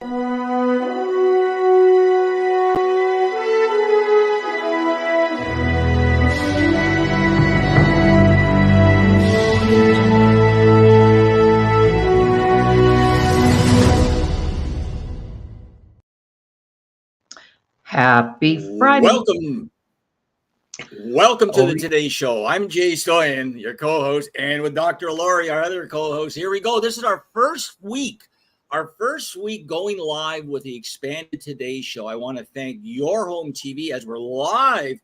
Happy Friday. Welcome to the Today Show. I'm Jay Stoyan, your co-host, and with Dr. Laurie, our other co-host. Here we go. This is our first week going live with the expanded Today Show. I want to thank Your Home TV as we're live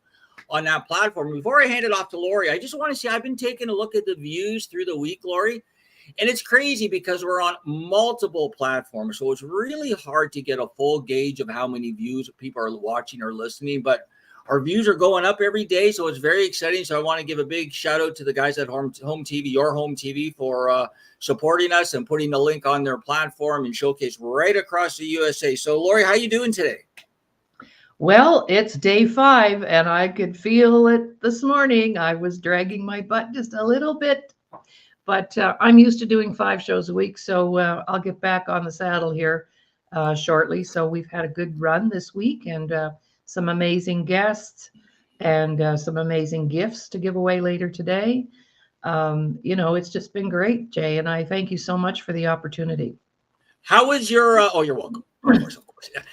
on that platform. Before I hand it off to Laurie, I just want to say I've been taking a look at the views through the week, Laurie, and it's crazy because we're on multiple platforms. So it's really hard to get a full gauge of how many views people are watching or listening, but our views are going up every day, so it's very exciting. So I want to give a big shout out to the guys at Home TV, Your Home TV, for supporting us and putting the link on their platform and showcase right across the USA. So, Laurie, how you doing today? Well, it's day 5, and I could feel it this morning. I was dragging my butt just a little bit, but I'm used to doing 5 shows a week, so I'll get back on the saddle here shortly. So we've had a good run this week, and some amazing guests and some amazing gifts to give away later today. It's just been great, Jay, and I thank you so much for the opportunity. How was your you're welcome. Of course.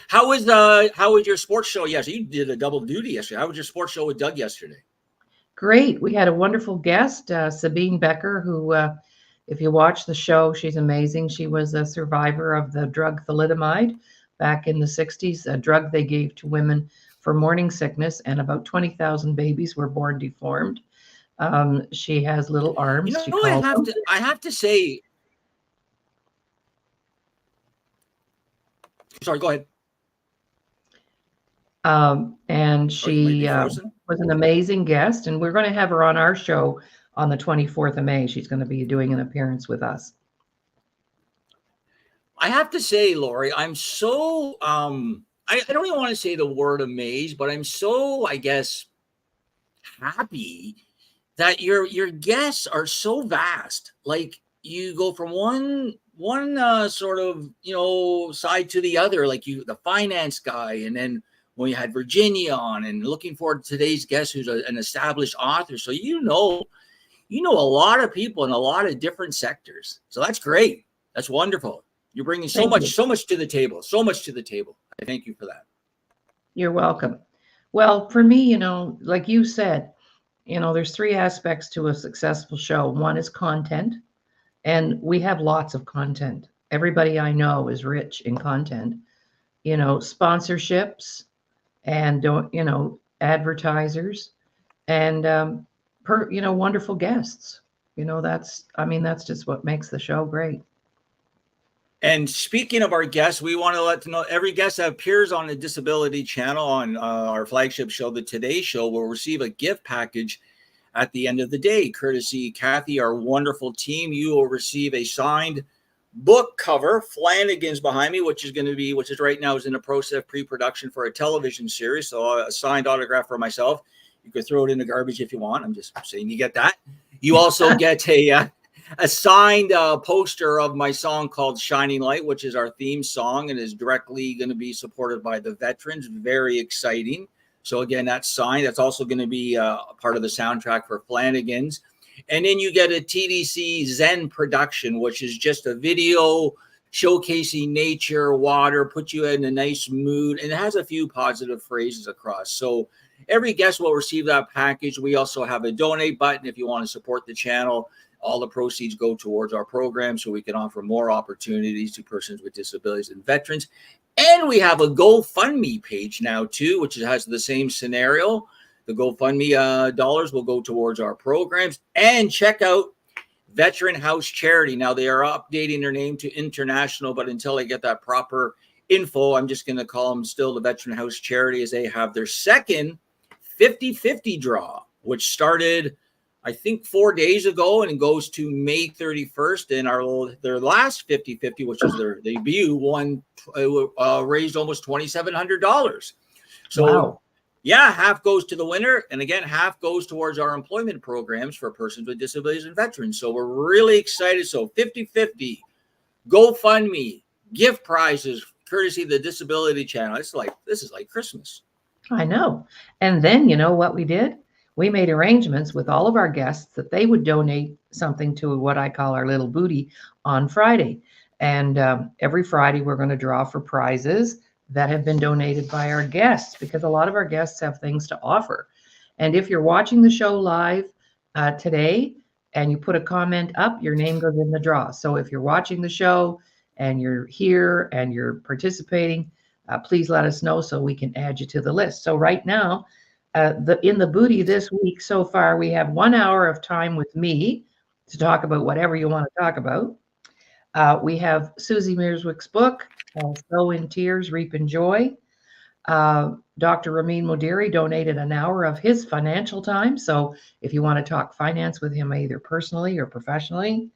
How was your sports show yesterday? You did a double duty yesterday. How was your sports show with Doug yesterday? Great. We had a wonderful guest, Sabine Becker, who if you watch the show, she's amazing. She was a survivor of the drug thalidomide back in the 60s, a drug they gave to women for morning sickness, and about 20,000 babies were born deformed. She has little arms. I have to say. Sorry, go ahead. And she was an amazing guest, and we're going to have her on our show on the 24th of May. She's going to be doing an appearance with us. I have to say, Laurie, I'm so I don't even want to say the word amazed, but I'm so, I guess, happy that your guests are so vast. Like, you go from one sort of, side to the other, like the finance guy, and then when you had Virginia on, and looking forward to today's guest, who's an established author. So you know a lot of people in a lot of different sectors. So that's great. That's wonderful. You're bringing so much to the table. I thank you for that. You're welcome. Well, for me, like you said, there's 3 aspects to a successful show. One is content, and we have lots of content. Everybody I know is rich in content. Sponsorships and advertisers and wonderful guests. That's just what makes the show great. And speaking of our guests, we want to let you know every guest that appears on the Disability Channel on our flagship show, The Today Show, will receive a gift package at the end of the day. Courtesy Kathy, our wonderful team, you will receive a signed book cover, Flanagan's behind me, which is right now is in the process of pre-production for a television series. So a signed autograph for myself. You could throw it in the garbage if you want. I'm just saying you get that. You also get a signed poster of my song called Shining Light, which is our theme song and is directly going to be supported by the veterans. Very exciting. So again, that's signed. That's also going to be part of the soundtrack for Flanagan's. And then you get a TDC Zen production, which is just a video showcasing nature, water, put you in a nice mood, and it has a few positive phrases across. So every guest will receive that package. We also have a donate button if you want to support the channel. All the proceeds go towards our program so we can offer more opportunities to persons with disabilities and veterans. And we have a GoFundMe page now too, which has the same scenario. The GoFundMe dollars will go towards our programs. And check out Veteran House Charity. Now, they are updating their name to International, but until I get that proper info, I'm just going to call them still the Veteran House Charity, as they have their second 50-50 draw, which started, I think, 4 days ago, and it goes to May 31st. And their last 50-50, which is their debut, raised almost $2,700. So, wow. Yeah, half goes to the winner. And again, half goes towards our employment programs for persons with disabilities and veterans. So we're really excited. So 50-50, GoFundMe, gift prizes courtesy of the Disability Channel. This is like Christmas. I know. And then you know what we did? We made arrangements with all of our guests that they would donate something to what I call our little booty on Friday. And every Friday, we're going to draw for prizes that have been donated by our guests because a lot of our guests have things to offer. And if you're watching the show live today and you put a comment up, your name goes in the draw. So if you're watching the show and you're here and you're participating, please let us know so we can add you to the list. So right now, in the booty this week so far, we have 1 hour of time with me to talk about whatever you want to talk about. We have Susie Mearswick's book, Sow in Tears, Reap in Joy. Dr. Ramin Modiri donated an hour of his financial time. So if you want to talk finance with him, either personally or professionally.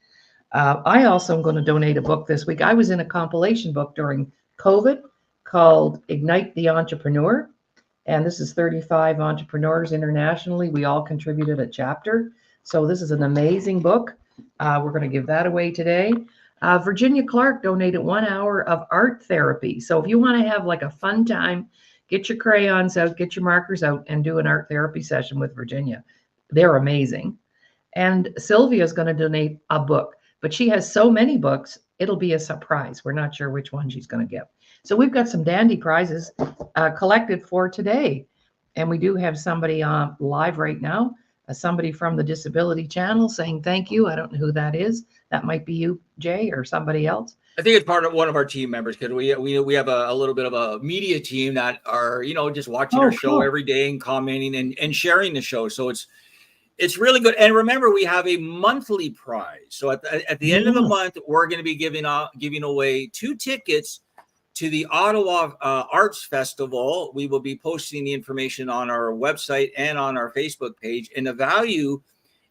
I also am going to donate a book this week. I was in a compilation book during COVID called Ignite the Entrepreneur. And this is 35 entrepreneurs internationally. We all contributed a chapter. So this is an amazing book. We're going to give that away today. Virginia Clark donated 1 hour of art therapy. So if you want to have like a fun time, get your crayons out, get your markers out, and do an art therapy session with Virginia. They're amazing. And Sylvia is going to donate a book, but she has so many books, it'll be a surprise. We're not sure which one she's going to give. So we've got some dandy prizes collected for today. And we do have somebody on live right now, somebody from the Disability Channel saying thank you. I don't know who that is. That might be you, Jay, or somebody else. I think it's part of one of our team members because we have a little bit of a media team that are, just watching our show every day and commenting and sharing the show. So it's really good. And remember, we have a monthly prize. So at the end of the month, we're going to be giving away 2 tickets to the Ottawa Arts Festival. We will be posting the information on our website and on our Facebook page. And the value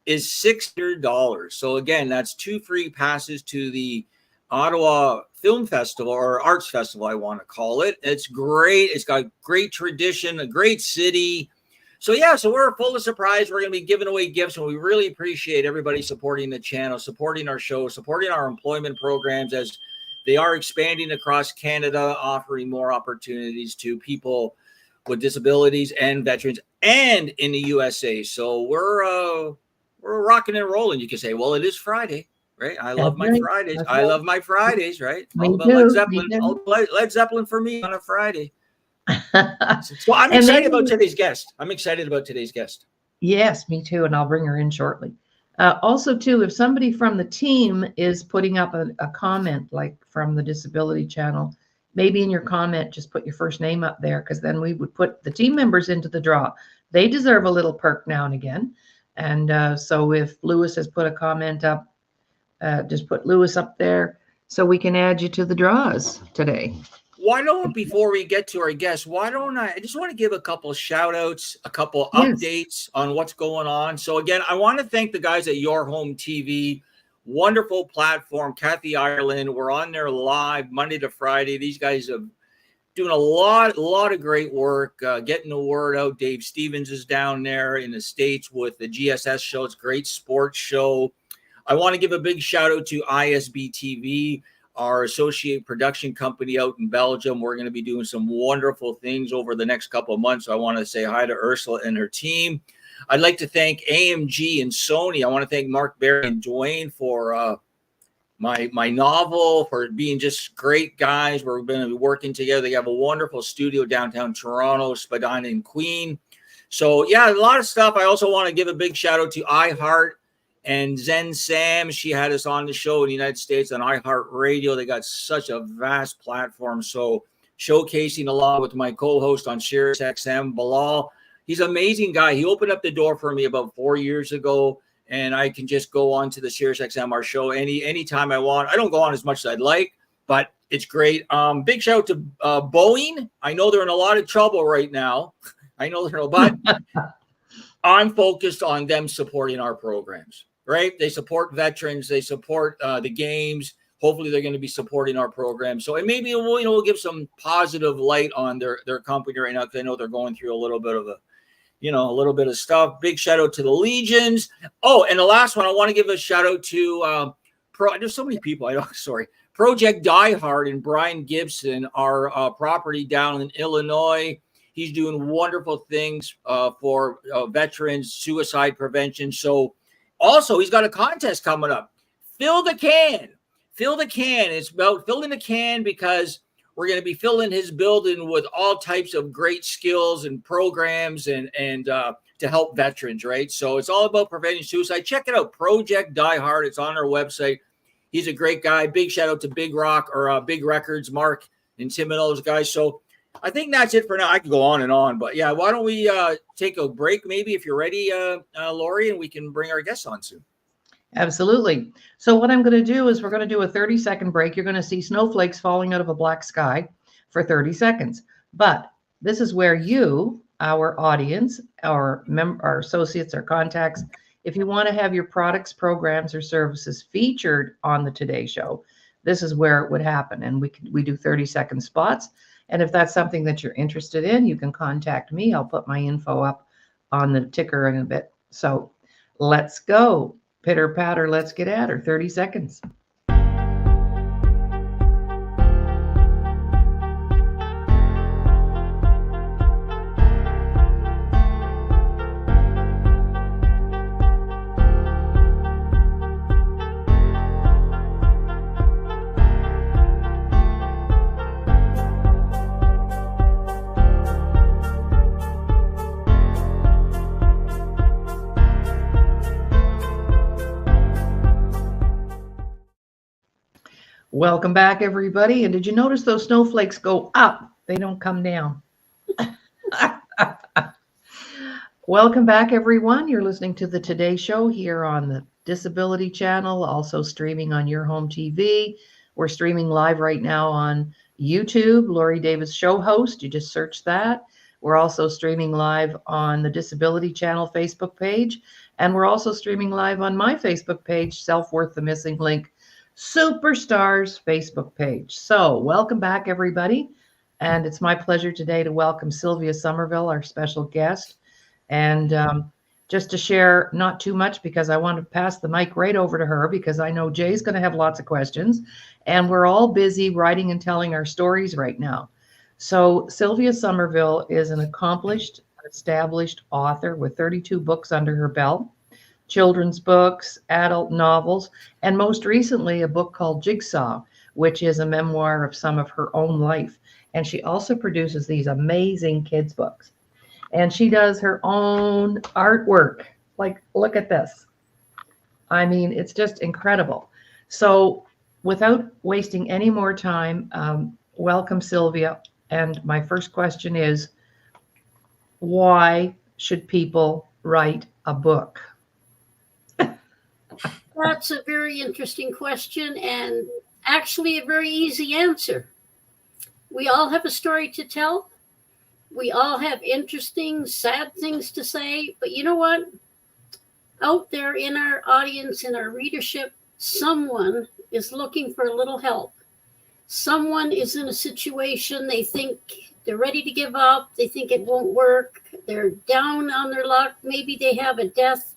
is $600. So again, that's 2 free passes to the Ottawa Film Festival or Arts Festival, I want to call it. It's great. It's got great tradition, a great city. So we're full of surprise. We're going to be giving away gifts, and we really appreciate everybody supporting the channel, supporting our show, supporting our employment programs as they are expanding across Canada, offering more opportunities to people with disabilities and veterans and in the USA. So we're rocking and rolling. You can say, well, it is Friday, right? I love my Fridays. I love my Fridays, right? All about Led Zeppelin. Led Zeppelin for me on a Friday. So I'm excited about today's guest. Yes, me too. And I'll bring her in shortly. Also, too, if somebody from the team is putting up a comment, like from the Disability Channel, maybe in your comment, just put your first name up there, because then we would put the team members into the draw. They deserve a little perk now and again. And so if Lewis has put a comment up, just put Lewis up there so we can add you to the draws today. Why don't, before we get to our guests, I just want to give a couple shout outs, a couple updates on what's going on. So again, I want to thank the guys at Your Home TV, wonderful platform, Kathy Ireland. We're on there live Monday to Friday. These guys are doing a lot of great work, getting the word out. Dave Stevens is down there in the States with the GSS show. It's a great sports show. I want to give a big shout out to ISB TV, our associate production company out in Belgium. We're going to be doing some wonderful things over the next couple of months. So I want to say hi to Ursula and her team. I'd like to thank AMG and Sony. I want to thank Mark Barry and Dwayne for my novel, for being just great guys. We're going to be working together. They have a wonderful studio downtown Toronto, Spadina and Queen. So a lot of stuff. I also want to give a big shout out to iHeart and Zen Sam. She had us on the show in the United States on iHeart Radio. They got such a vast platform. So showcasing along with my co-host on Sirius XM, Bilal. He's an amazing guy. He opened up the door for me about 4 years ago, and I can just go on to the Sirius XM, our show, anytime I want. I don't go on as much as I'd like, but it's great. Big shout out to Boeing. I know they're in a lot of trouble right now. But I'm focused on them supporting our programs. Right? They support veterans. They support the games. Hopefully, they're going to be supporting our program. So, and maybe we'll give some positive light on their company right now, because I know they're going through a little bit of stuff. Big shout out to the Legions. Oh, and the last one, I want to give a shout out to there's so many people. Sorry, Project Die Hard and Brian Gibson, our property down in Illinois. He's doing wonderful things for veterans, suicide prevention. So also, he's got a contest coming up. Fill the can. Fill the can. It's about filling the can because we're going to be filling his building with all types of great skills and programs and to help veterans, right? So it's all about preventing suicide. Check it out, Project Die Hard. It's on our website. He's a great guy. Big shout out to Big Rock or Big Records, Mark and Tim and all those guys. So I think that's it for now. I could go on and on, but yeah, why don't we take a break maybe if you're ready, Lori, and we can bring our guests on soon. Absolutely. So what I'm going to do is we're going to do a 30-second break. You're going to see snowflakes falling out of a black sky for 30 seconds. But this is where you, our audience, our associates, our contacts, if you want to have your products, programs, or services featured on the Today Show, this is where it would happen. And we do 30-second spots. And if that's something that you're interested in, you can contact me. I'll put my info up on the ticker in a bit. So let's go. Pitter patter, let's get at her. 30 seconds. Welcome back, everybody. And did you notice those snowflakes go up? They don't come down. Welcome back, everyone. You're listening to the Today Show here on the Disability Channel, also streaming on your home TV. We're streaming live right now on YouTube. Lori Davis Show Host, you just search that. We're also streaming live on the Disability Channel Facebook page. And we're also streaming live on my Facebook page, Self-Worth the Missing Link, Superstars Facebook page. So welcome back, everybody. And it's my pleasure today to welcome Sylvia Somerville, our special guest. And just to share, not too much because I want to pass the mic right over to her because I know Jay's going to have lots of questions. And we're all busy writing and telling our stories right now. So Sylvia Somerville is an accomplished, established author with 32 books under her belt. Children's books, adult novels, and most recently a book called Jigsaw, which is a memoir of some of her own life. And she also produces these amazing kids' books. And she does her own artwork. Like, look at this. I mean, it's just incredible. So without wasting any more time, welcome, Sylvia. And my first question is, why should people write a book? That's a very interesting question and actually a very easy answer. We all have a story to tell. We all have interesting, sad things to say. But you know what? Out there in our audience, in our readership, someone is looking for a little help. Someone is in a situation they think they're ready to give up. They think it won't work. They're down on their luck. Maybe they have a death.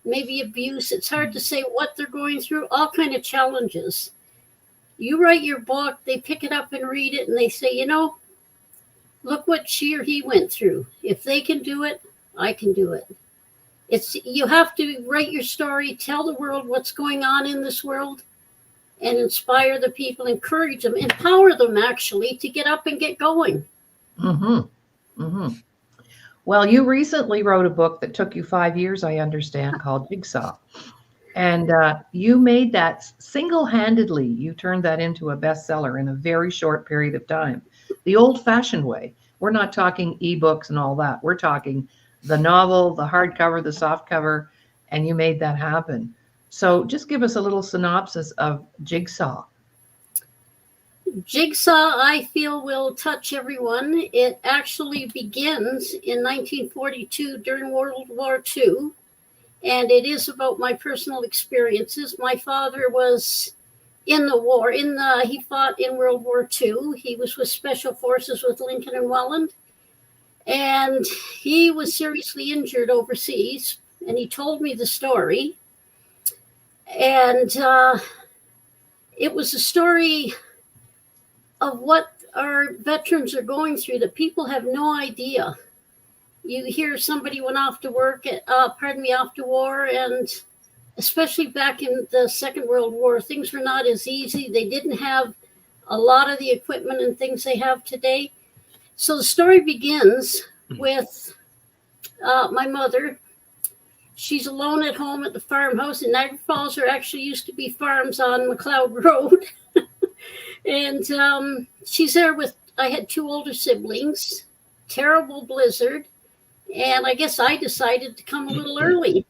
Maybe abuse. It's hard to say what they're going through, all kind of challenges. You write your book, they pick it up and read it, and they say, you know, look what she or he went through. If they can do it, I can do it. You have to write your story, tell the world what's going on in this world, and inspire the people, encourage them, empower them actually to get up and get going. Mm-hmm. Mm-hmm. Well, you recently wrote a book that took you 5 years, I understand, called Jigsaw. And you made that single-handedly. You turned that into a bestseller in a very short period of time. The old-fashioned way. We're not talking ebooks and all that. We're talking the novel, the hardcover, the softcover, and you made that happen. So just give us a little synopsis of Jigsaw. Jigsaw, I feel, will touch everyone. It actually begins in 1942 during World War II, and it is about my personal experiences. My father was in the war. He fought in World War II. He was with Special Forces with Lincoln and Welland, and he was seriously injured overseas, and he told me the story. And it was a story of what our veterans are going through that people have no idea. You hear somebody went off to work off to war, and especially back in the Second World War, things were not as easy. They didn't have a lot of the equipment and things they have today. So the story begins with my mother. She's alone at home at the farmhouse in Niagara Falls. There actually used to be farms on McLeod Road. And she's there with, I had 2 older siblings, terrible blizzard. And I guess I decided to come a little early.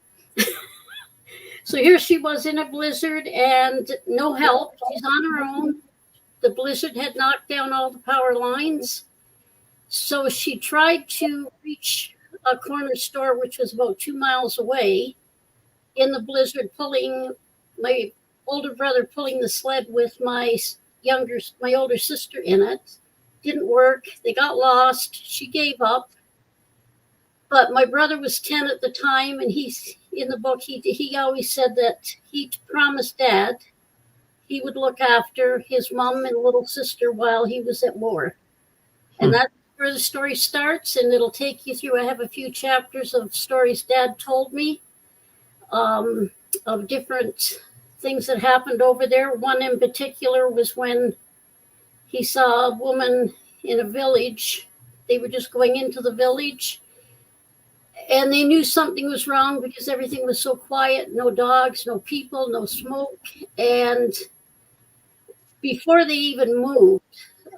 So here she was in a blizzard and no help. She's on her own. The blizzard had knocked down all the power lines. So she tried to reach a corner store, which was about 2 miles away, in the blizzard, my older brother pulling the sled with my older sister in it. Didn't work. They got lost. She gave up. But my brother was 10 at the time, and he's in the book. He always said that he promised Dad he would look after his mom and little sister while he was at war. And that's where the story starts, and it'll take you through. I have a few chapters of stories Dad told me of different things that happened over there. One in particular was when he saw a woman in a village. They were just going into the village, and they knew something was wrong because everything was so quiet, no dogs, no people, no smoke. And before they even moved,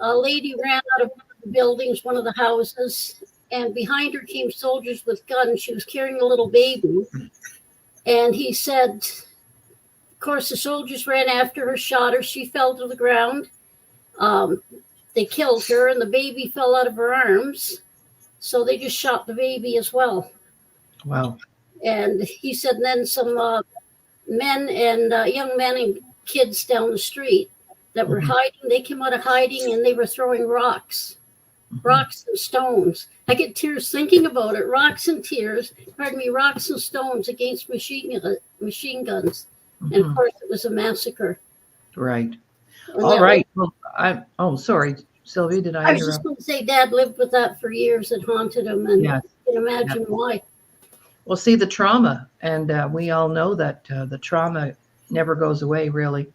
a lady ran out of one of the buildings, one of the houses, and behind her came soldiers with guns. She was carrying a little baby. And he said, of course, the soldiers ran after her, shot her. She fell to the ground. They killed her, and the baby fell out of her arms. So they just shot the baby as well. Wow. And he said then some men and young men and kids down the street that were hiding, they came out of hiding and they were throwing rocks and stones. I get tears thinking about it. Rocks and stones against machine guns. And of course, it was a massacre. Right. And All right. Well, sorry, Sylvia, did I I was interrupt? just going to say, Dad lived with that for years. It haunted him, and Yes. you can imagine why. Well, see, the trauma, and we all know that the trauma never goes away, really.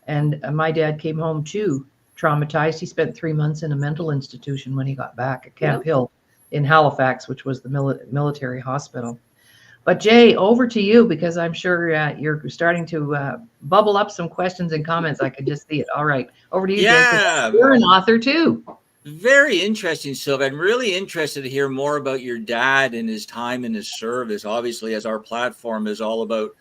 And my dad came home too, traumatized. He spent 3 months in a mental institution when he got back at Camp Hill in Halifax, which was the military hospital. But Jay, over to you, because I'm sure you're starting to bubble up some questions and comments. I can just see it. All right, over to you, Yeah. Jay. You're an author too. Very interesting, Sylvia. I'm really interested to hear more about your dad and his time in his service. Obviously, as our platform is all about,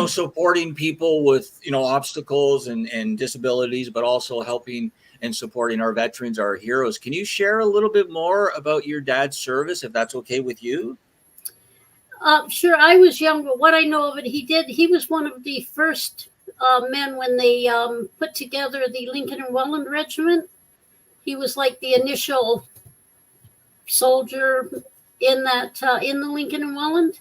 supporting people with, obstacles and disabilities, but also helping and supporting our veterans, our heroes. Can you share a little bit more about your dad's service, if that's okay with you? Sure. I was young, but what I know of it, he was one of the first men when they put together the Lincoln and Welland Regiment. He was like the initial soldier in that in the Lincoln and Welland,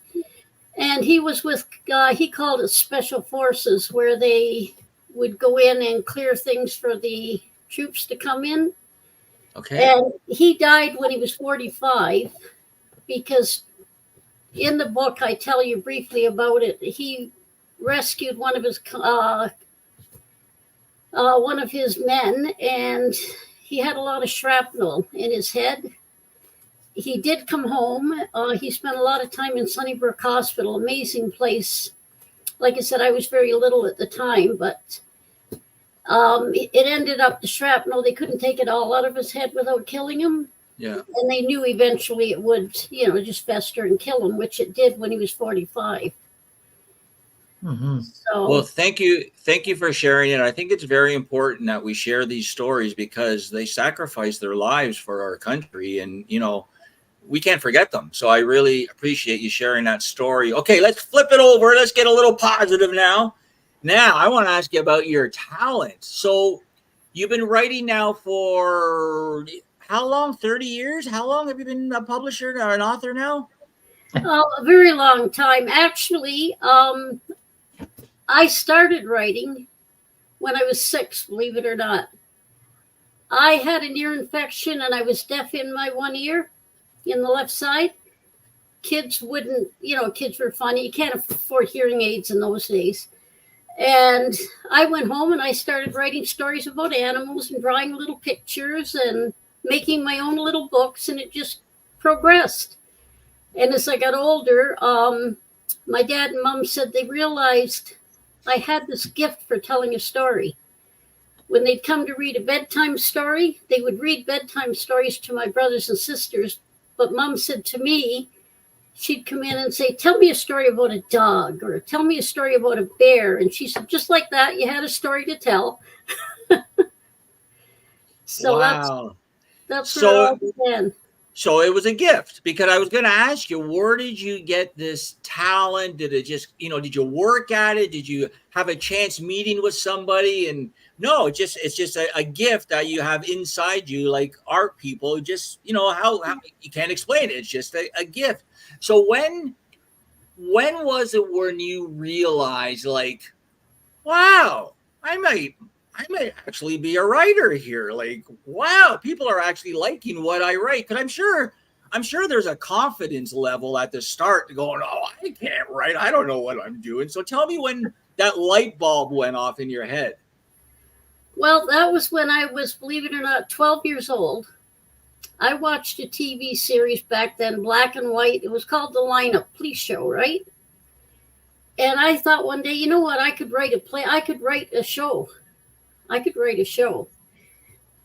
and he was with he called it Special Forces, where they would go in and clear things for the troops to come in. Okay. And he died when he was 45, because in the book I tell you briefly about it. He rescued one of his men, and he had a lot of shrapnel in his head. He did come home. He spent a lot of time in Sunnybrook Hospital, amazing place. Like I said, I was very little at the time, but it ended up the shrapnel. They couldn't take it all out of his head without killing him. Yeah. And they knew eventually it would, just fester and kill him, which it did when he was 45. Mm-hmm. So, Well, thank you for sharing it. I think it's very important that we share these stories, because they sacrificed their lives for our country, and we can't forget them. So I really appreciate you sharing that story. Okay, let's flip it over. Let's get a little positive now. Now I want to ask you about your talents. So you've been writing now for how long? 30 years? How long have you been a publisher or an author now? a very long time. Actually, I started writing when I was 6, believe it or not. I had an ear infection and I was deaf in my one ear, in the left side. Kids wouldn't, kids were funny. You can't afford hearing aids in those days. And I went home and I started writing stories about animals and drawing little pictures and making my own little books, and it just progressed. And as I got older, my dad and mom said they realized I had this gift for telling a story. When they'd come to read a bedtime story, they would read bedtime stories to my brothers and sisters. But mom said to me, she'd come in and say, tell me a story about a dog, or tell me a story about a bear. And she said, just like that, you had a story to tell. So wow. that's where it all began. So it was a gift, because I was going to ask you, where did you get this talent? Did it just, did you work at it? Did you have a chance meeting with somebody? And no, it's just a gift that you have inside you, like art people. Just, how you can't explain it. It's just a gift. So when was it when you realized, like, wow, I might actually be a writer here. Like, wow, people are actually liking what I write. Because I'm sure there's a confidence level at the start going, oh, I can't write. I don't know what I'm doing. So tell me when that light bulb went off in your head. Well, that was when I was, believe it or not, 12 years old. I watched a TV series back then, black and white. It was called The Lineup Police Show, right? And I thought one day, you know what? I could write a play. I could write a show.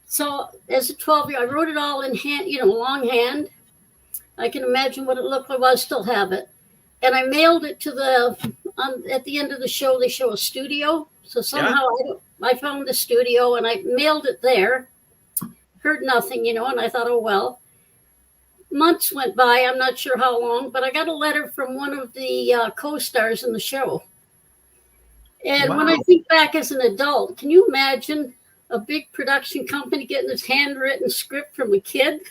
So as a 12-year-old, I wrote it all in hand, longhand. I can imagine what it looked like. Well, I still have it. And I mailed it to at the end of the show, they show a studio. So somehow I found the studio and I mailed it there. Heard nothing, and I thought, oh, well. Months went by. I'm not sure how long, but I got a letter from one of the co-stars in the show. And when I think back as an adult, can you imagine a big production company getting this handwritten script from a kid?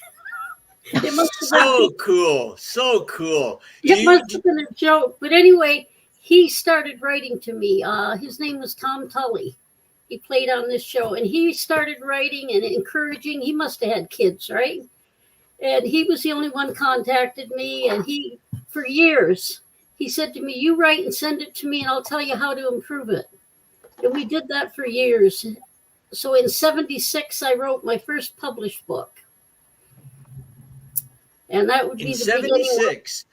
It must have so cool. So cool. It must have been a joke. But anyway, he started writing to me. His name was Tom Tully. He played on this show. And he started writing and encouraging. He must have had kids, right? And he was the only one contacted me. And for years, he said to me, you write and send it to me and I'll tell you how to improve it. And we did that for years. So in 1976, I wrote my first published book. And that would be in the 76.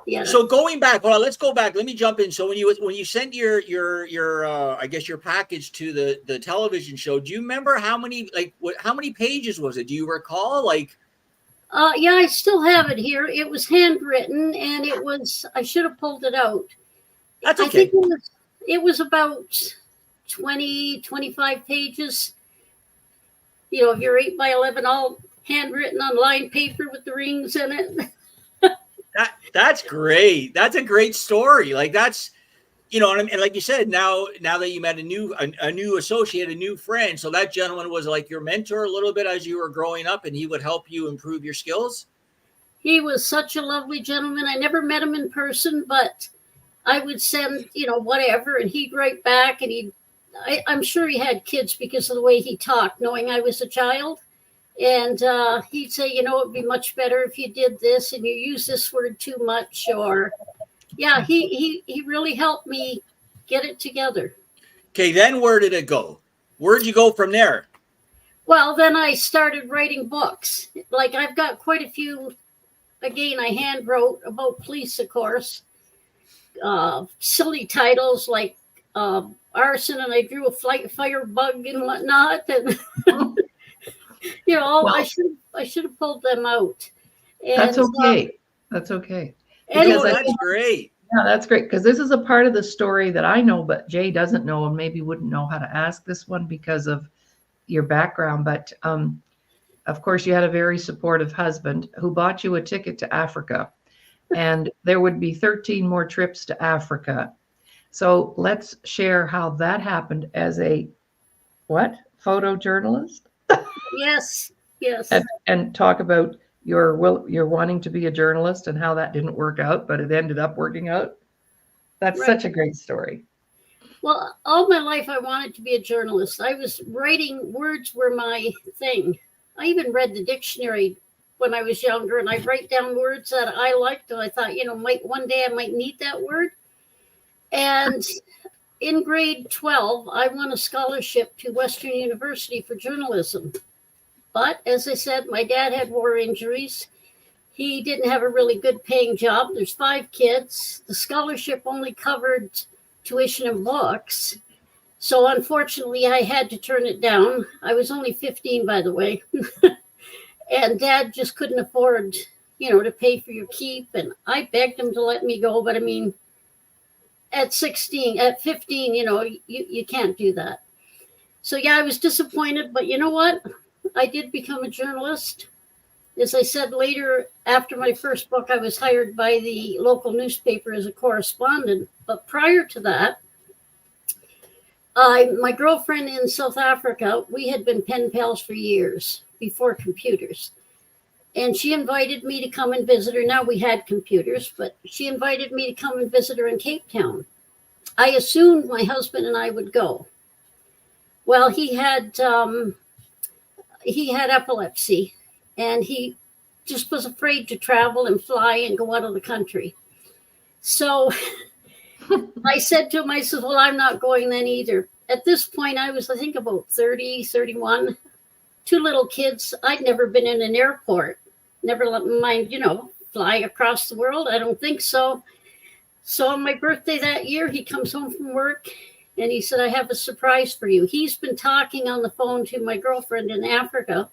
Yeah. So going back, well, let's go back. Let me jump in. So when you sent your I guess your package to the television show, do you remember how many pages was it? Do you recall? Yeah, I still have it here. It was handwritten, and I should have pulled it out. That's okay. I think it was about 20, 25 pages. If you're 8 by 11, all handwritten on lined paper with the rings in it. That's great. That's a great story. That's, and like you said, now that you met a new associate, a new friend, so that gentleman was like your mentor a little bit as you were growing up, and he would help you improve your skills. He was such a lovely gentleman. I never met him in person, but I would send, whatever, and he'd write back, and I'm sure he had kids because of the way he talked, knowing I was a child. And he'd say, it'd be much better if you did this and you use this word too much, or yeah, he really helped me get it together. Okay, then where did it go? Where'd you go from there? Well, then I started writing books. I've got quite a few, again, I hand wrote about police, of course. Silly titles like arson, and I drew a fire bug and whatnot. And I should have pulled them out. And, that's okay. That's okay. Anyway, that's great. Yeah, that's great, because this is a part of the story that I know, but Jay doesn't know and maybe wouldn't know how to ask this one because of your background. But of course, you had a very supportive husband who bought you a ticket to Africa, and there would be 13 more trips to Africa. So let's share how that happened as a photojournalist. Yes. And talk about your wanting to be a journalist and how that didn't work out, but it ended up working out. That's right. Such a great story. Well, all my life I wanted to be a journalist. I was writing, words were my thing. I even read the dictionary when I was younger, and I'd write down words that I liked, and I thought, one day I might need that word. And in grade 12, I won a scholarship to Western University for journalism. But as I said, my dad had war injuries. He didn't have a really good paying job. There's 5 kids. The scholarship only covered tuition and books. So unfortunately, I had to turn it down. I was only 15, by the way. And Dad just couldn't afford, to pay for your keep. And I begged him to let me go. But I mean, at 15, you can't do that. So yeah, I was disappointed. But you know what? I did become a journalist. As I said later, after my first book, I was hired by the local newspaper as a correspondent. But prior to that, my girlfriend in South Africa, we had been pen pals for years before computers. And she invited me to come and visit her. Now we had computers, but she invited me to come and visit her in Cape Town. I assumed my husband and I would go. Well, he had epilepsy, and he just was afraid to travel and fly and go out of the country. So I said to him, I said, well, I'm not going then either. At this point, I was, I think, about 30, 31, 2 little kids. I'd never been in an airport, never let mind, fly across the world. I don't think so. So on my birthday that year, he comes home from work and he said, I have a surprise for you. He's been talking on the phone to my girlfriend in Africa.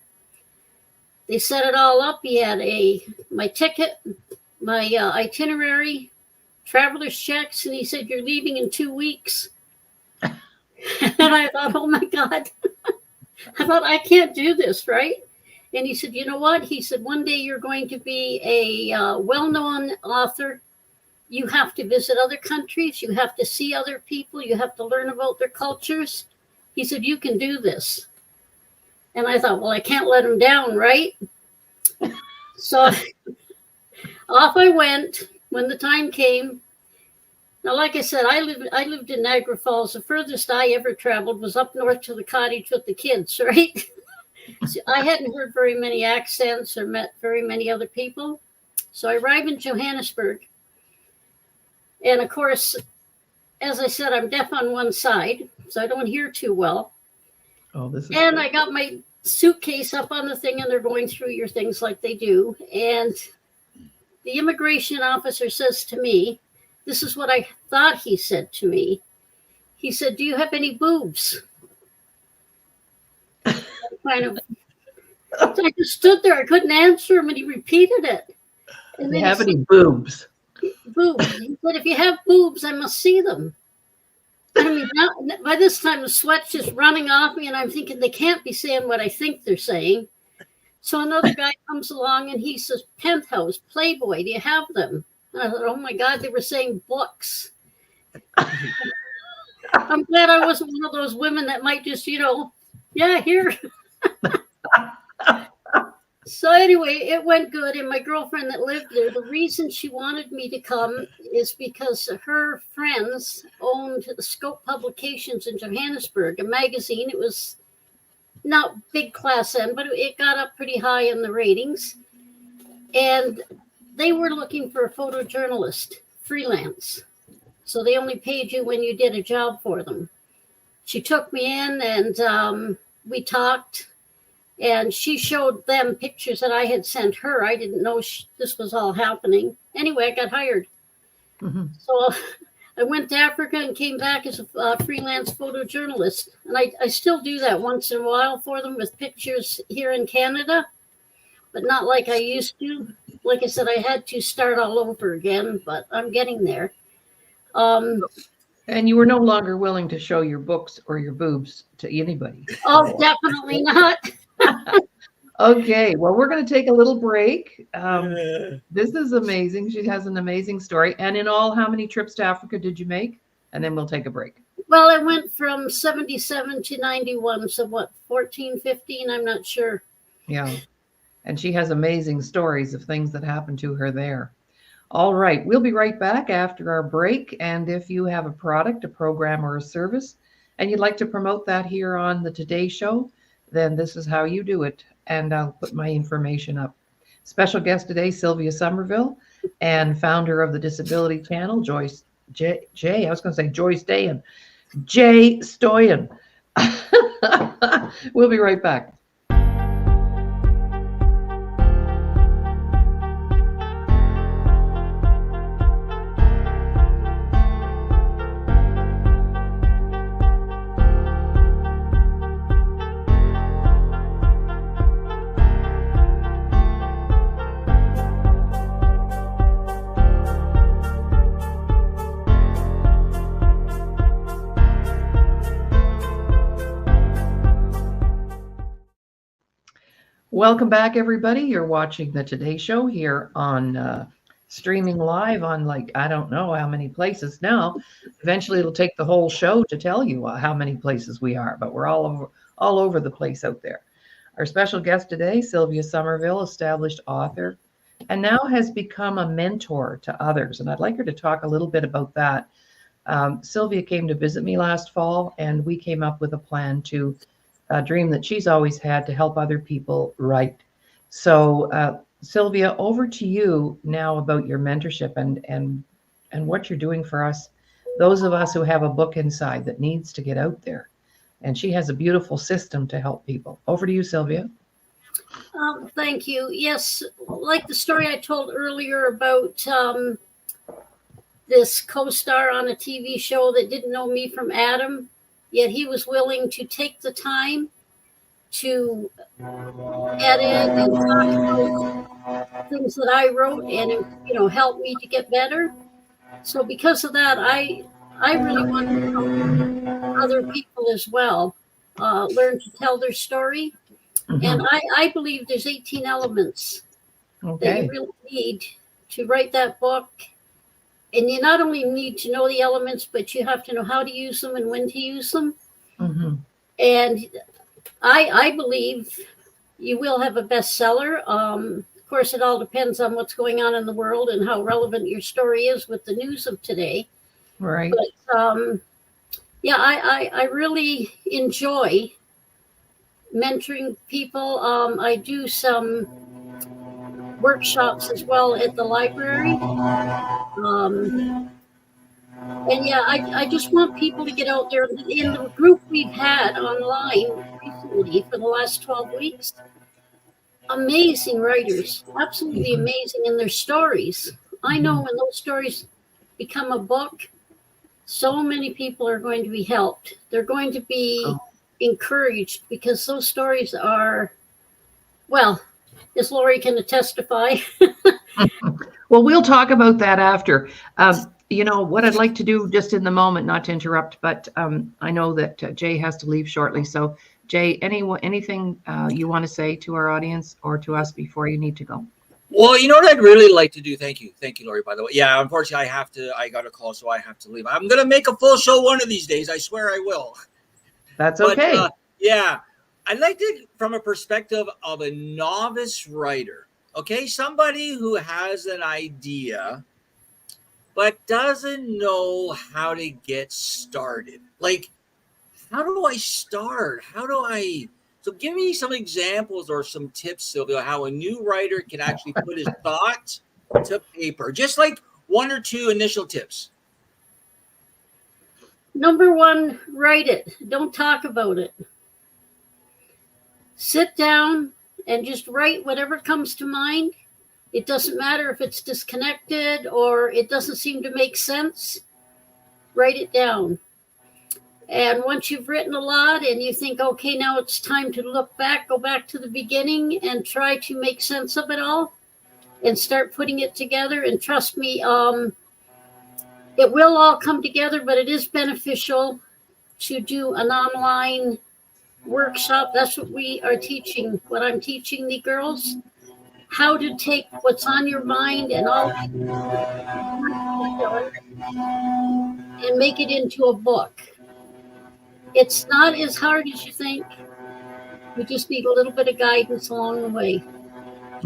They set it all up. He had my ticket, my itinerary, traveler's checks, and he said, you're leaving in 2 weeks. And I thought, oh my God. I thought, I can't do this, right? And he said, you know what? He said, one day you're going to be a well-known author. You have to visit other countries. You have to see other people. You have to learn about their cultures. He said, you can do this. And I thought, well, I can't let him down, right? So off I went when the time came. Now, like I said, I lived in Niagara Falls. The furthest I ever traveled was up north to the cottage with the kids, right? So I hadn't heard very many accents or met very many other people. So I arrived in Johannesburg. And of course, as I said, I'm deaf on one side, so I don't hear too well. Oh, this is and great. I got my suitcase up on the thing, and they're going through your things like they do. And the immigration officer says to me, this is what I thought he said to me. He said, do you have any boobs? So I just stood there. I couldn't answer him, and he repeated it. And Do you then have any boobs? boobs. He said, if you have boobs, I must see them. I mean, now, by this time, the sweat's just running off me, and I'm thinking they can't be saying what I think they're saying. So another guy comes along, and he says, Penthouse, Playboy, do you have them? And I thought, oh, my God, they were saying books. I'm glad I wasn't one of those women that might just, yeah, here. So anyway, it went good. And my girlfriend that lived there, the reason she wanted me to come is because her friends owned Scope Publications in Johannesburg, a magazine. It was not big class then, but it got up pretty high in the ratings. And they were looking for a photojournalist, freelance. So they only paid you when you did a job for them. She took me in and we talked. And she showed them pictures that I had sent her. I didn't know this was all happening. Anyway, I got hired. Mm-hmm. So I went to Africa and came back as a freelance photojournalist. And I still do that once in a while for them with pictures here in Canada, but not like I used to. Like I said, I had to start all over again, but I'm getting there. And you were no longer willing to show your books or your boobs to anybody. Oh, definitely not. Okay, well, we're going to take a little break. This is amazing. She has an amazing story. And in all, how many trips to Africa did you make? And then we'll take a break. Well, I went from 77 to 91. So what, 14, 15? I'm not sure. Yeah. And she has amazing stories of things that happened to her there. All right, we'll be right back after our break. And if you have a product, a program, or a service, and you'd like to promote that here on the Today Show, then this is how you do it. And I'll put my information up. Special guest today, Sylvia Somerville, and founder of the Disability Channel, Joyce I was going to say Joyce Dayan, Jay Stoyan. We'll be right back. Welcome back, everybody. You're watching the Today Show here on streaming live on, like, I don't know how many places now. Eventually, it'll take the whole show to tell you how many places we are, but we're all over the place out there. Our special guest today, Sylvia Somerville, established author, and now has become a mentor to others. And I'd like her to talk a little bit about that. Sylvia came to visit me last fall, and we came up with a plan to a dream that she's always had to help other people write. So, Sylvia, over to you now about your mentorship and what you're doing for us, those of us who have a book inside that needs to get out there. And she has a beautiful system to help people. Over to you, Sylvia. Thank you. Yes, like the story I told earlier about this co-star on a TV show that didn't know me from Adam, yet he was willing to take the time to edit and talk about things that I wrote and, help me to get better. So because of that, I really want to help other people as well learn to tell their story. Mm-hmm. And I believe there's 18 elements that you really need to write that book. And you not only need to know the elements, but you have to know how to use them and when to use them. Mm-hmm. And I believe you will have a bestseller. Of course, it all depends on what's going on in the world and how relevant your story is with the news of today. Right. But I really enjoy mentoring people. I do some workshops as well at the library. I just want people to get out there. In the group we've had online recently for the last 12 weeks, amazing writers, absolutely amazing in their stories. I know when those stories become a book, so many people are going to be helped. They're going to be encouraged because those stories are, well, as Lori can testify. Well, we'll talk about that after. What I'd like to do just in the moment, not to interrupt, but I know that Jay has to leave shortly. So, Jay, anything you want to say to our audience or to us before you need to go? Well, you know what I'd really like to do? Thank you, Lori, by the way. Yeah, unfortunately, I got a call, so I have to leave. I'm going to make a full show one of these days. I swear I will. That's okay. But, I'd like to, from a perspective of a novice writer, okay, somebody who has an idea but doesn't know how to get started. Like, how do I start? So give me some examples or some tips, Sylvia, how a new writer can actually put his thoughts to paper. Just like one or two initial tips. Number one, write it. Don't talk about it. Sit down and just write whatever comes to mind. It doesn't matter if it's disconnected or it doesn't seem to make sense. Write it down. And once you've written a lot and you think, okay, now it's time to look back, go back to the beginning and try to make sense of it all and start putting it together. And trust me, it will all come together, but it is beneficial to do an online workshop. That's what we are teaching, what I'm teaching the girls. How to take what's on your mind and all and make it into a book. It's not as hard as you think. We just need a little bit of guidance along the way.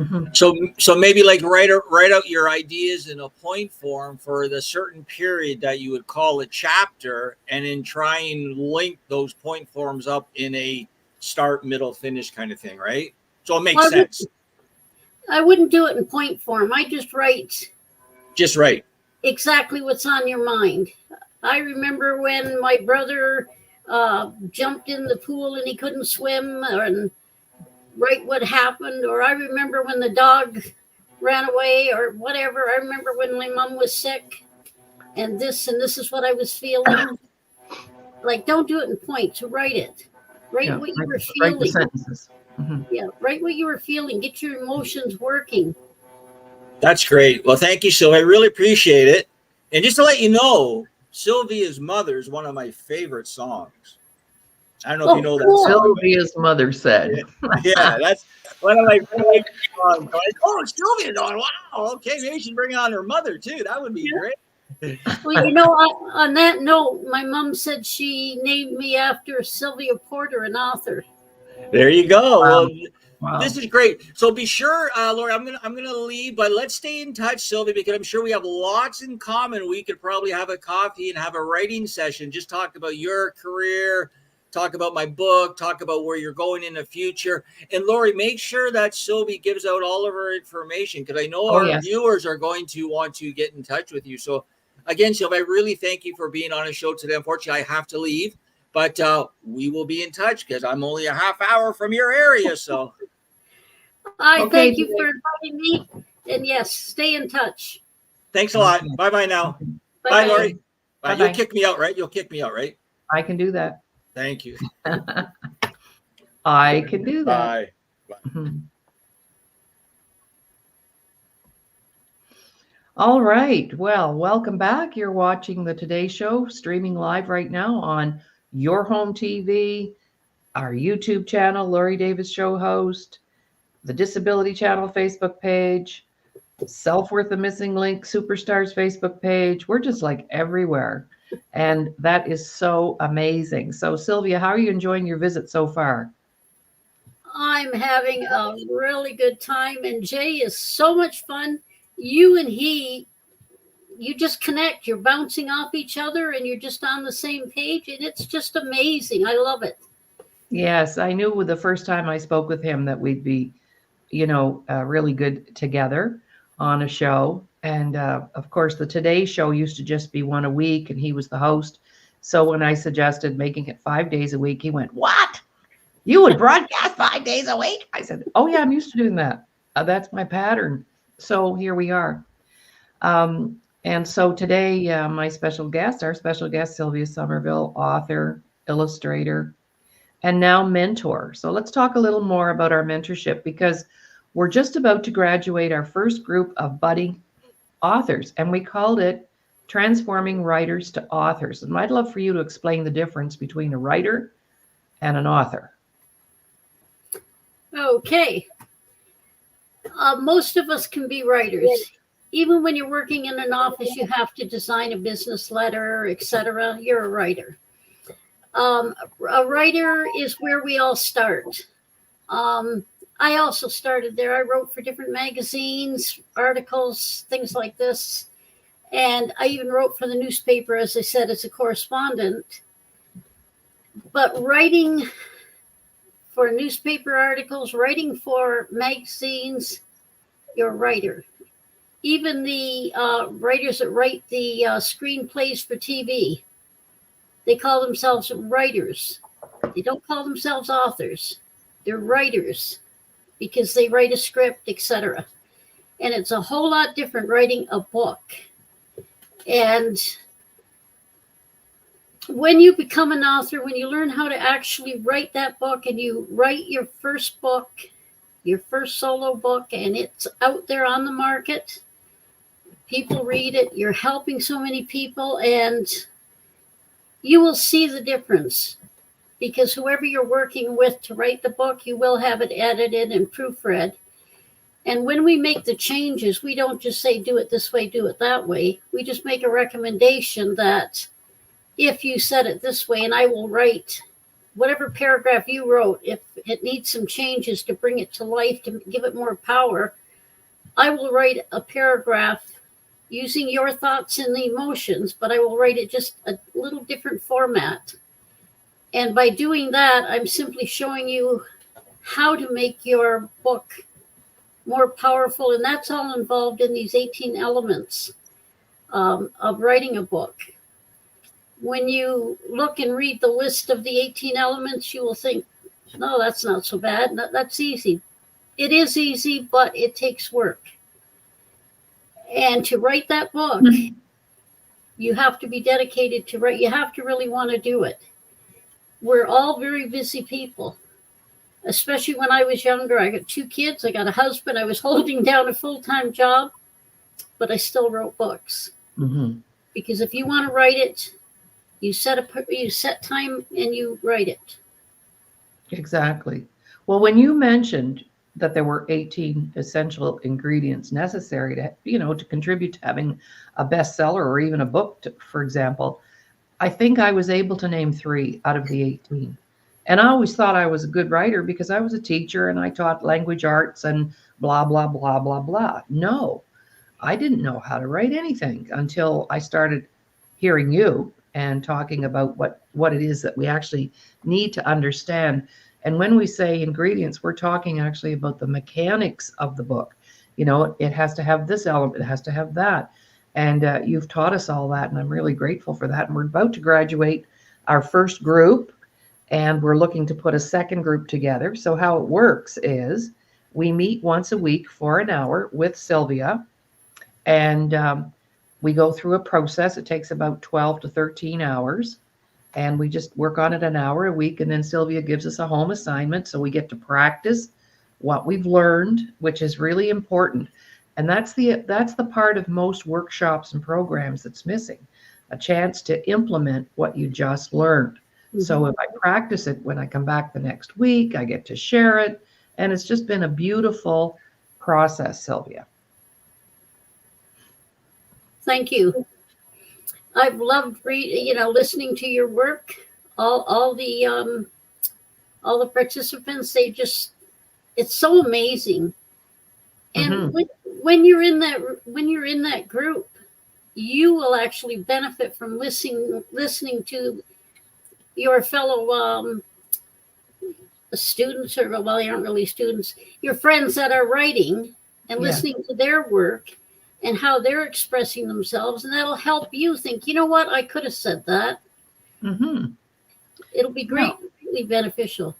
Mhm. So maybe like write out your ideas in a point form for the certain period that you would call a chapter, and then try and link those point forms up in a start, middle, finish kind of thing, right? So it makes sense. I wouldn't do it in point form. I just write Just right. exactly what's on your mind. I remember when my brother jumped in the pool and he couldn't swim, and write what happened. Or I remember when the dog ran away, or whatever. I remember when my mom was sick, and this is what I was feeling. Like, don't do it in points. Write it. Write what you were Write the feeling. sentences. Mhm. Yeah, write what you were feeling. Get your emotions working. That's great. Well, thank you, Sylvia. I really appreciate it. And just to let you know, Sylvia's Mother is one of my favorite songs. I don't know if you know that cool. song. Sylvia's mother said. Yeah, that's one of my favorite songs. Like, oh, Sylvia's on. Wow. Okay, maybe she'd bring on her mother too. That would be great. Well, on that note, my mom said she named me after Sylvia Porter, an author. There you go. Wow. Well, Wow. this is great. So be sure, Lori, I'm gonna leave, but let's stay in touch, Sylvia, because I'm sure we have lots in common. We could probably have a coffee and have a writing session. Just talk about your career, talk about my book, talk about where you're going in the future. And Lori, make sure that Sylvia gives out all of her information, because I know our viewers are going to want to get in touch with you. So again, Sylvia, I really thank you for being on a show today. Unfortunately, I have to leave, but we will be in touch because I'm only a half hour from your area. So I thank you for inviting me. And yes, stay in touch. Thanks a lot. Bye-bye now. Bye, Lori. Bye. You'll kick me out, right? You'll kick me out, right? I can do that. Thank you. I can do that. Bye. Mhm. All right. Well, welcome back. You're watching the Today Show, streaming live right now on your home TV, our YouTube channel, Lori Davis Show host, the Disability Channel Facebook page, Self-Worth the Missing Link Superstars Facebook page. We're just like everywhere. And that is so amazing. So, Sylvia, how are you enjoying your visit so far? I'm having a really good time, and Jay is so much fun. You and he, you just connect. You're bouncing off each other, and you're just on the same page, and it's just amazing. I love it. Yes, I knew the first time I spoke with him that we'd be, really good together on a show. And of course, the Today Show used to just be one a week, and he was the host. So when I suggested making it 5 days a week, he went, "What? You would broadcast 5 days a week?" I said, "Oh yeah, I'm used to doing that. That's my pattern." So here we are. And so today, our special guest, Sylvia Somerville, author, illustrator, and now mentor. So let's talk a little more about our mentorship, because we're just about to graduate our first group of budding authors, and we called it Transforming Writers to Authors. And I'd love for you to explain the difference between a writer and an author. Okay. Most of us can be writers. Even when you're working in an office, you have to design a business letter, etc. You're a writer. A writer is where we all start. I also started there. I wrote for different magazines, articles, things like this. And I even wrote for the newspaper, as I said, as a correspondent. But writing for newspaper articles, writing for magazines, you're a writer. Even the writers that write the screenplays for TV, they call themselves writers. They don't call themselves authors. They're writers because they write a script, etc. And it's a whole lot different writing a book. And when you become an author, when you learn how to actually write that book, and you write your first book, your first solo book, and it's out there on the market, people read it, you're helping so many people, and you will see the difference. Because whoever you're working with to write the book, you will have it edited and proofread. And when we make the changes, we don't just say, do it this way, do it that way. We just make a recommendation that if you said it this way, and I will write whatever paragraph you wrote, if it needs some changes to bring it to life, to give it more power, I will write a paragraph using your thoughts and the emotions, but I will write it just a little different format. And by doing that, I'm simply showing you how to make your book more powerful. And that's all involved in these 18 elements of writing a book. When you look and read the list of the 18 elements, you will think, no, that's not so bad. That's easy. It is easy, but it takes work. And to write that book, you have to be dedicated to write. You have to really want to do it. We're all very busy people, especially when I was younger. I got 2 kids. I got a husband. I was holding down a full-time job, but I still wrote books. Mm-hmm. Because if you want to write it, you set time and you write it. Exactly. Well, when you mentioned that there were 18 essential ingredients necessary to, to contribute to having a bestseller or even a book, for example, I think I was able to name 3 out of the 18. And I always thought I was a good writer because I was a teacher and I taught language arts and blah, blah, blah, blah, blah. No, I didn't know how to write anything until I started hearing you and talking about what it is that we actually need to understand. And when we say ingredients, we're talking actually about the mechanics of the book. It has to have this element, it has to have that. And you've taught us all that, and I'm really grateful for that. And we're about to graduate our first group, and we're looking to put a second group together. So how it works is we meet once a week for an hour with Sylvia, and we go through a process. It takes about 12 to 13 hours. And we just work on it an hour a week. And then Sylvia gives us a home assignment. So we get to practice what we've learned, which is really important. And that's the part of most workshops and programs that's missing, a chance to implement what you just learned. Mm-hmm. So if I practice it, when I come back the next week, I get to share it. And it's just been a beautiful process, Sylvia. Thank you. I've loved listening to your work. All the participants, it's so amazing. And mm-hmm. when you're in that group, you will actually benefit from listening to your fellow students, or well, they aren't really students, your friends that are writing and listening to their work and how they're expressing themselves. And that'll help you think, you know what, I could have said that. Mm-hmm. It'll be greatly beneficial.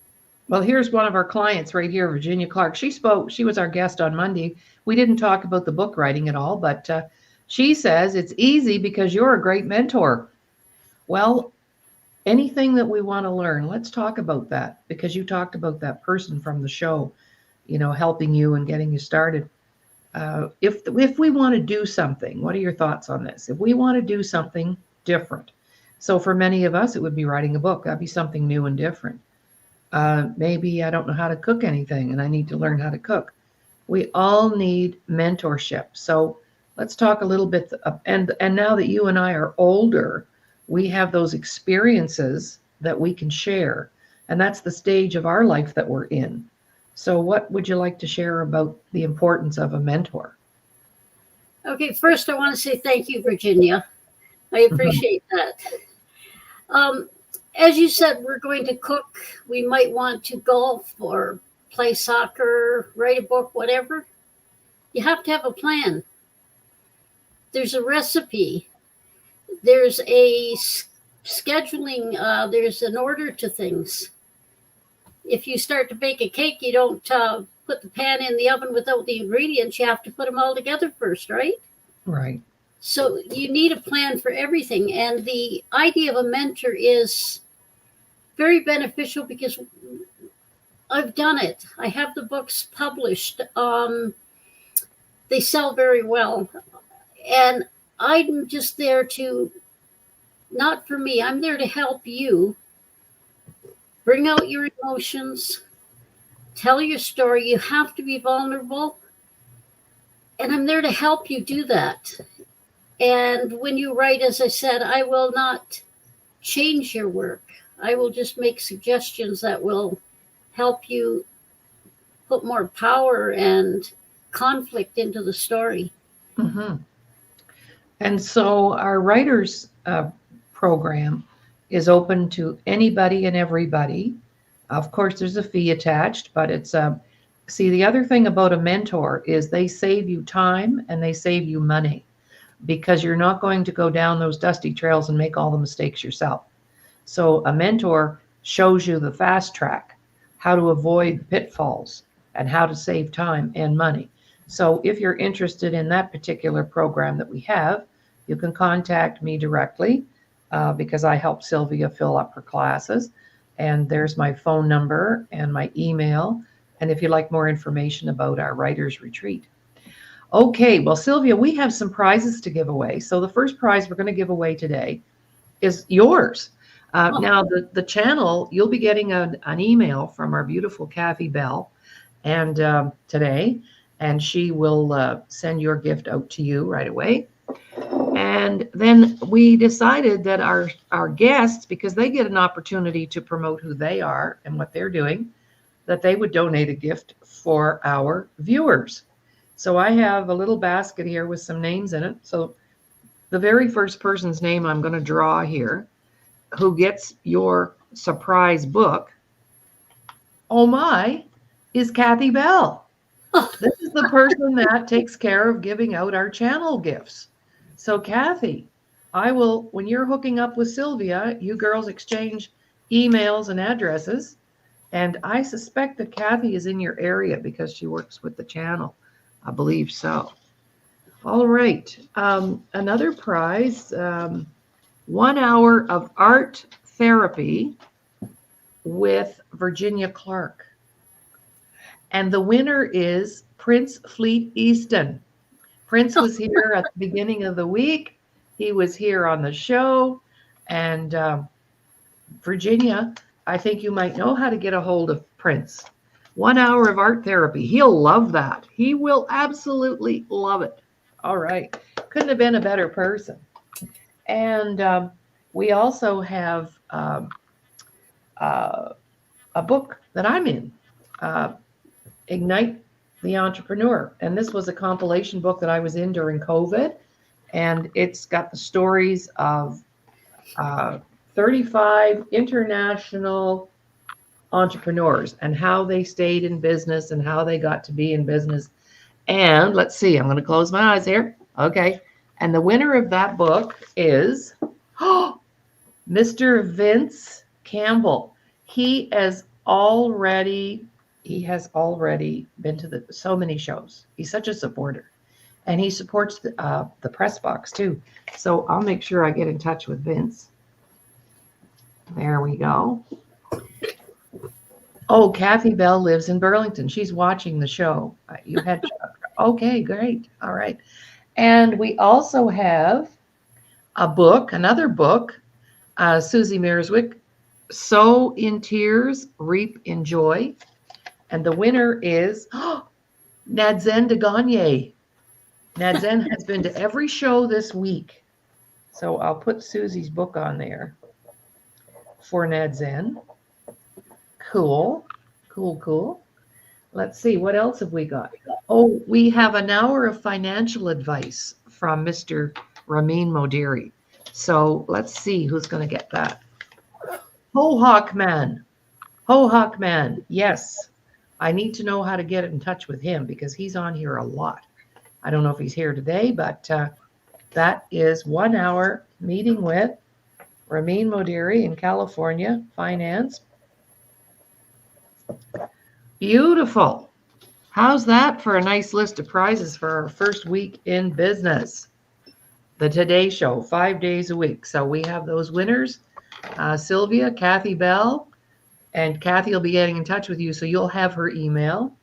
Well, here's one of our clients right here, Virginia Clark. She spoke. She was our guest on Monday. We didn't talk about the book writing at all, but she says it's easy because you're a great mentor. Well, anything that we want to learn, let's talk about that, because you talked about that person from the show, helping you and getting you started. If we want to do something, what are your thoughts on this? If we want to do something different, so for many of us, it would be writing a book. That'd be something new and different. Maybe I don't know how to cook anything and I need to learn how to cook. We all need mentorship. So let's talk a little bit. And now that you and I are older, we have those experiences that we can share. And that's the stage of our life that we're in. So what would you like to share about the importance of a mentor? Okay, first I want to say thank you, Virginia. I appreciate that. As you said, we're going to cook. We might want to golf or play soccer, write a book, whatever. You have to have a plan. There's a recipe. There's a scheduling. There's an order to things. If you start to bake a cake, you don't put the pan in the oven without the ingredients. You have to put them all together first, right? Right. So you need a plan for everything. And the idea of a mentor is very beneficial because I've done it. I have the books published. They sell very well. And I'm just there to, not for me, I'm there to help you bring out your emotions, tell your story. You have to be vulnerable. And I'm there to help you do that. And when you write, as I said, I will not change your work. I will just make suggestions that will help you put more power and conflict into the story. Mm-hmm. And so our writers program is open to anybody and everybody. Of course, there's a fee attached, but it's see, the other thing about a mentor is they save you time and they save you money, because you're not going to go down those dusty trails and make all the mistakes yourself. So a mentor shows you the fast track, how to avoid pitfalls and how to save time and money. So if you're interested in that particular program that we have, you can contact me directly because I help Sylvia fill up her classes. And there's my phone number and my email. And if you'd like more information about our writers retreat. Okay, well, Sylvia, we have some prizes to give away. So the first prize we're going to give away today is yours. Now, the channel, you'll be getting an email from our beautiful Kathy Bell and today, and she will send your gift out to you right away. And then we decided that our guests, because they get an opportunity to promote who they are and what they're doing, that they would donate a gift for our viewers. So I have a little basket here with some names in it. So the very first person's name I'm going to draw here, who gets your surprise book, oh my, is Kathy Bell. This is the person that takes care of giving out our channel gifts. So Kathy, I will, when you're hooking up with Sylvia, you girls exchange emails and addresses. And I suspect that Kathy is in your area because she works with the channel. I believe so. All right. Another prize, 1 hour of art therapy with Virginia Clark. And the winner is Prince Fleet Easton. Prince was here at the beginning of the week. He was here on the show. And Virginia, I think you might know how to get a hold of Prince. 1 hour of art therapy. He'll love that. He will absolutely love it. All right. Couldn't have been a better person. And we also have a book that I'm in, Ignite the Entrepreneur. And this was a compilation book that I was in during COVID. And it's got the stories of 35 international entrepreneurs and how they stayed in business and how they got to be in business. And let's see, I'm going to close my eyes here. Okay. And the winner of that book is Mr. Vince Campbell. He has already been to so many shows. He's such a supporter. And he supports the press box too. So I'll make sure I get in touch with Vince. There we go. Oh, Kathy Bell lives in Burlington. She's watching the show. You had okay, great. All right. And we also have a book, another book, Susie Mearswick, Sow in Tears, Reap in Joy. And the winner is Nadzen de Gagne. Nadzen has been to every show this week. So I'll put Susie's book on there for Nadzen. Cool. Let's see, what else have we got? Oh, we have an hour of financial advice from Mr. Ramin Modiri. So let's see who's going to get that. Ho Hawk Man. Yes. I need to know how to get in touch with him because he's on here a lot. I don't know if he's here today, but that is 1 hour meeting with Ramin Modiri in California, finance. Beautiful. How's that for a nice list of prizes for our first week in business? The Today Show, 5 days a week. So we have those winners, Sylvia, Kathy Bell, and Kathy will be getting in touch with you. So you'll have her email.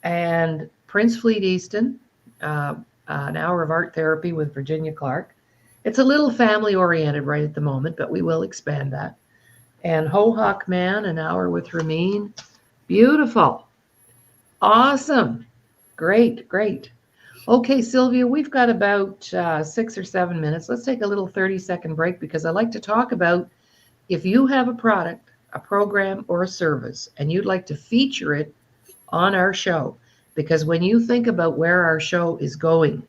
And Prince Fleet Easton, an hour of art therapy with Virginia Clark. It's a little family oriented right at the moment, but we will expand that. And Ho Hawk Man, an hour with Ramin. Beautiful. Awesome. Great. Okay, Sylvia, we've got about 6 or 7 minutes. Let's take a little 30-second break because I like to talk about if you have a product, a program, or a service, and you'd like to feature it on our show, because when you think about where our show is going,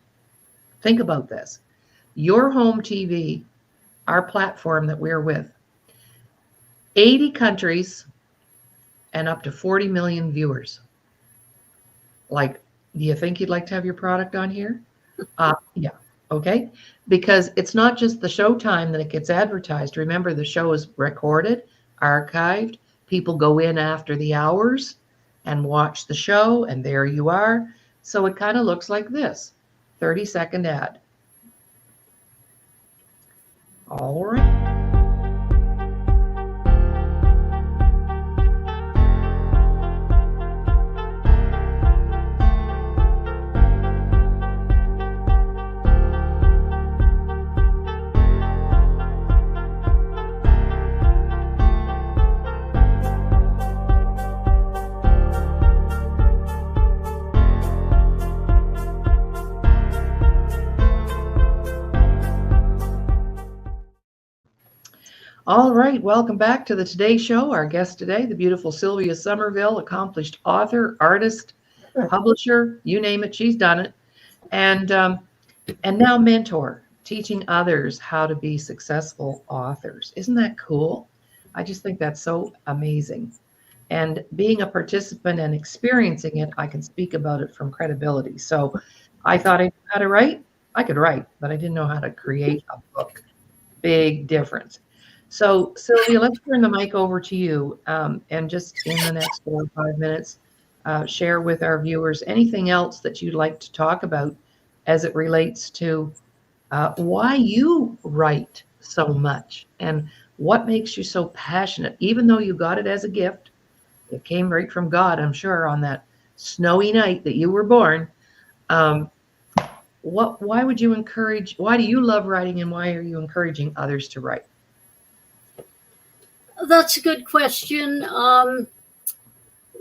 think about this. Your home TV, our platform that we're with, 80 countries and up to 40 million viewers. Like, do you think you'd like to have your product on here? Yeah. Okay. Because it's not just the show time that it gets advertised. Remember, the show is recorded, archived. People go in after the hours and watch the show, and there you are. So it kind of looks like this 30-second ad. All right. All right, welcome back to the Today Show. Our guest today, the beautiful Sylvia Somerville, accomplished author, artist, publisher, you name it, she's done it. And now mentor, teaching others how to be successful authors. Isn't that cool? I just think that's so amazing. And being a participant and experiencing it, I can speak about it from credibility. So I thought I knew how to write. I could write, but I didn't know how to create a book. Big difference. So, Sylvia, let's turn the mic over to you, and just in the next 4 or 5 minutes, share with our viewers anything else that you'd like to talk about as it relates to why you write so much and what makes you so passionate, even though you got it as a gift. It came right from God, I'm sure, on that snowy night that you were born. Why would you encourage, why do you love writing, and why are you encouraging others to write? That's a good question.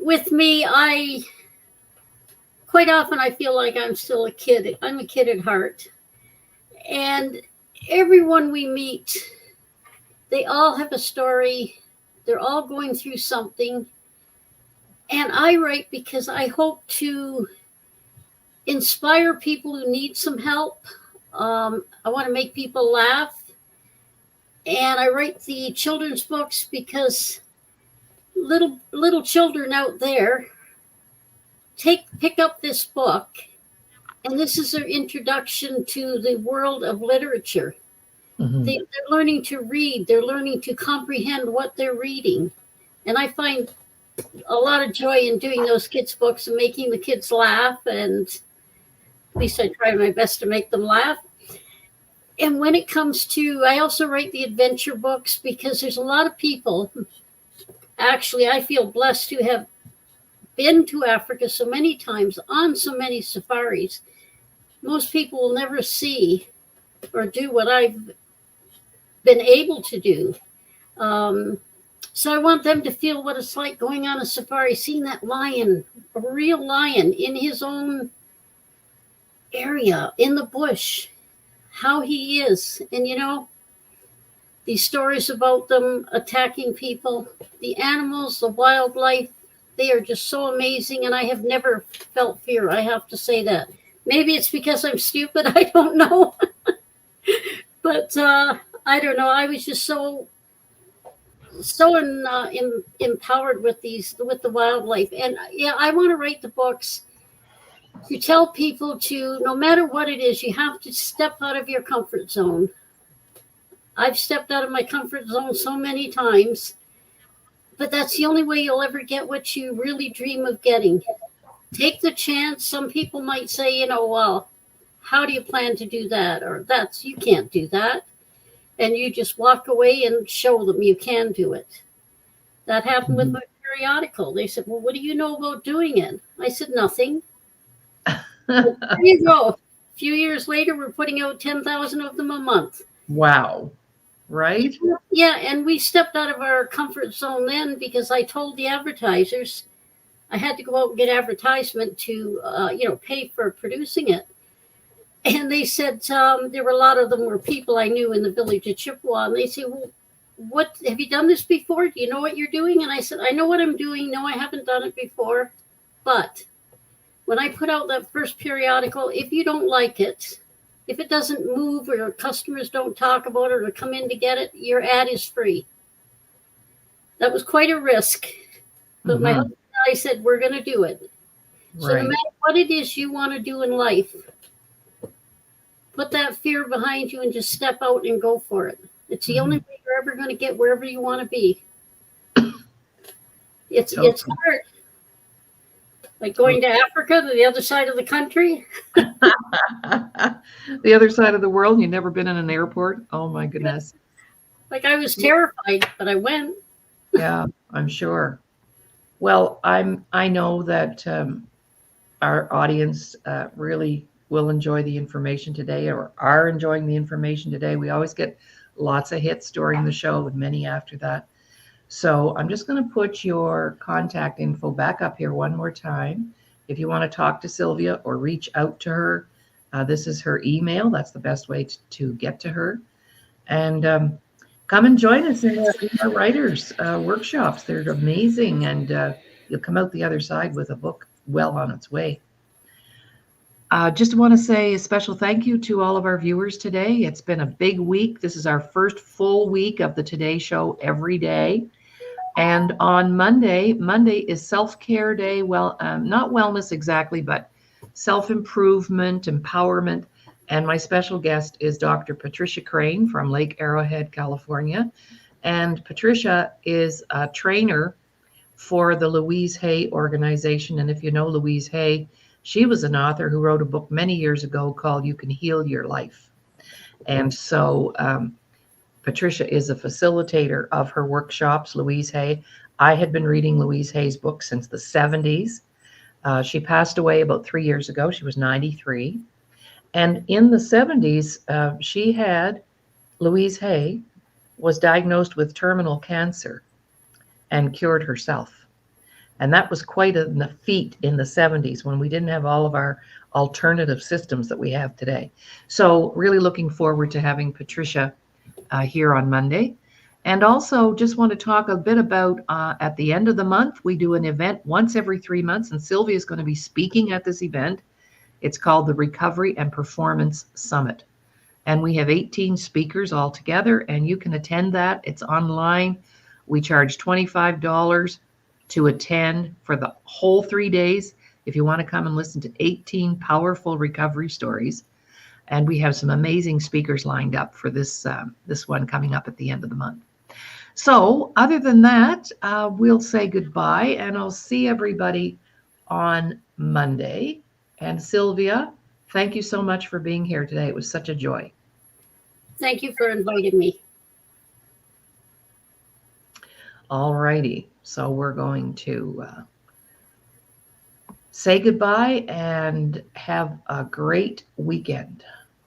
With me, quite often I feel like I'm still a kid. I'm a kid at heart. And everyone we meet, they all have a story. They're all going through something. And I write because I hope to inspire people who need some help. I want to make people laugh. And I write the children's books because little children out there pick up this book, and this is their introduction to the world of literature. Mm-hmm. They're learning to read. They're learning to comprehend what they're reading. And I find a lot of joy in doing those kids' books and making the kids laugh. And at least I try my best to make them laugh. And when it comes to, I also write the adventure books because there's a lot of people. Actually, I feel blessed to have been to Africa so many times on so many safaris. Most people will never see or do what I've been able to do. So I want them to feel what it's like going on a safari, seeing that lion, a real lion in his own area, in the bush, how he is. And, you know, these stories about them attacking people, the animals, the wildlife, they are just so amazing. And I have never felt fear. I have to say that. Maybe it's because I'm stupid. I don't know. But I don't know. I was just so empowered with the wildlife. And yeah, I want to write the books to tell people to, no matter what it is, you have to step out of your comfort zone. I've stepped out of my comfort zone so many times, but that's the only way you'll ever get what you really dream of getting. Take the chance. Some people might say, you know, well, how do you plan to do that? Or you can't do that. And you just walk away and show them you can do it. That happened with my periodical. They said, well, what do you know about doing it? I said, nothing. There you go. A few years later, we're putting out 10,000 of them a month. Wow. Right? Yeah, and we stepped out of our comfort zone then because I told the advertisers I had to go out and get advertisement to, pay for producing it. And they said there were a lot of them were people I knew in the village of Chippewa. And they said, well, what, have you done this before? Do you know what you're doing? And I said, I know what I'm doing. No, I haven't done it before. But when I put out that first periodical, if you don't like it, if it doesn't move or your customers don't talk about it or come in to get it, your ad is free. That was quite a risk. But my husband and I said, we're going to do it. So no matter what it is you want to do in life, put that fear behind you and just step out and go for it. It's the only way you're ever going to get wherever you want to be. It's hard. Like going to Africa, to the other side of the country. The other side of the world. You've never been in an airport? Oh my goodness. Like I was terrified, but I went. Yeah, I'm sure. Well, I know that our audience really will enjoy the information today, or are enjoying the information today. We always get lots of hits during the show and many after that. So I'm just going to put your contact info back up here one more time. If you want to talk to Sylvia or reach out to her, this is her email. That's the best way to get to her. And come and join us in our writers' workshops. They're amazing, and you'll come out the other side with a book well on its way. Just want to say a special thank you to all of our viewers today. It's been a big week. This is our first full week of the Today Show every day. And on Monday is Self-Care Day. Well, not wellness exactly, but self-improvement, empowerment. And my special guest is Dr. Patricia Crane from Lake Arrowhead, California. And Patricia is a trainer for the Louise Hay organization. And if you know Louise Hay, she was an author who wrote a book many years ago called You Can Heal Your Life. And so Patricia is a facilitator of her workshops, Louise Hay. I had been reading Louise Hay's book since the 70s. She passed away about 3 years ago. She was 93. And in the 70s, Louise Hay was diagnosed with terminal cancer and cured herself. And that was quite a feat in the 70s when we didn't have all of our alternative systems that we have today. So really looking forward to having Patricia here on Monday. And also just want to talk a bit about at the end of the month, we do an event once every 3 months, and Sylvia is going to be speaking at this event. It's called the Recovery and Performance Summit. And we have 18 speakers all together, and you can attend that. It's online. We charge $25 to attend for the whole 3 days if you want to come and listen to 18 powerful recovery stories. And we have some amazing speakers lined up for this one coming up at the end of the month. So other than that, we'll say goodbye, and I'll see everybody on Monday. And Sylvia, thank you so much for being here today. It was such a joy. Thank you for inviting me. All righty. So we're going to say goodbye and have a great weekend.